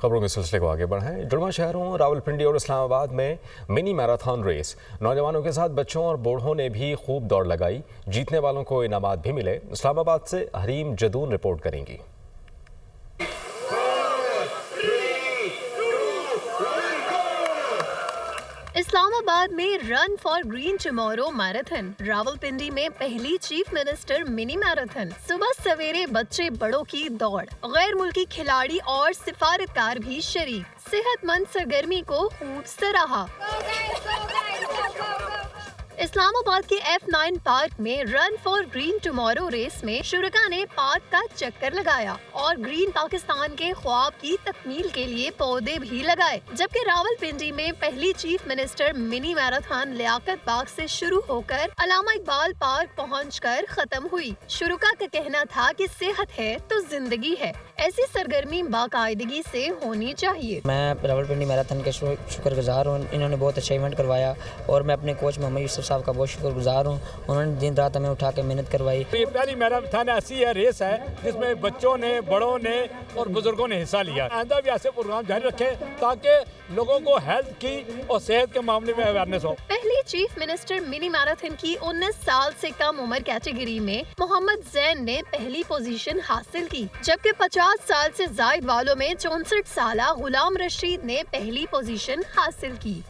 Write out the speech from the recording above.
خبروں کے سلسلے کو آگے بڑھائیں۔ جڑواں شہروں راولپنڈی اور اسلام آباد میں منی میراتھن ریس، نوجوانوں کے ساتھ بچوں اور بوڑھوں نے بھی خوب دوڑ لگائی، جیتنے والوں کو انعامات بھی ملے۔ اسلام آباد سے حریم جدون رپورٹ کریں گی۔ اسلام آباد میں run for green tomorrow marathon, Rawalpindi میں پہلی چیف منسٹر منی میراتھن، صبح سویرے بچے بڑوں کی دوڑ، غیر ملکی کھلاڑی اور سفارتکار بھی شریک، صحت مند سرگرمی کو خوب سراہا۔ اسلام آباد کے F9 پارک میں run for green tomorrow race میں شرکاء نے پارک کا چکر لگایا اور گرین پاکستان کے خواب کی تکمیل کے لیے پودے بھی لگائے، جبکہ راولپنڈی میں پہلی چیف منسٹر منی میراتھن لیاقت باغ سے شروع ہو کر علامہ اقبال پارک پہنچ کر ختم ہوئی۔ شرکاء کا کہنا تھا کہ صحت ہے تو زندگی ہے، ایسی سرگرمی باقاعدگی سے ہونی چاہیے۔ میں راولپنڈی میراتھن کے شکر گزار ہوں، انہوں نے بہت اچھا ایونٹ کروایا اور میں اپنے کوچ محمد یوسف صاحب کا بہت شکر گزار ہوں، انہوں نے دن رات ہمیں اٹھا کے محنت کروائی۔ یہ پہلی میراتھن ایسی ہے، ریس ہے جس میں بچوں نے، بڑوں نے اور بزرگوں نے حصہ لیا۔ آئندہ بھی ایسے پروگرام جاری رکھیں تاکہ لوگوں کو ہیلتھ کی اور صحت کے معاملے میں اویئرنیس ہو۔ پہلی چیف منسٹر منی میراتھن کی 19 سال سے کم عمر کیٹیگری میں محمد زین نے پہلی پوزیشن حاصل کی، جبکہ 50 سال سے زائد والوں میں 64 سالہ غلام رشید نے پہلی پوزیشن حاصل کی۔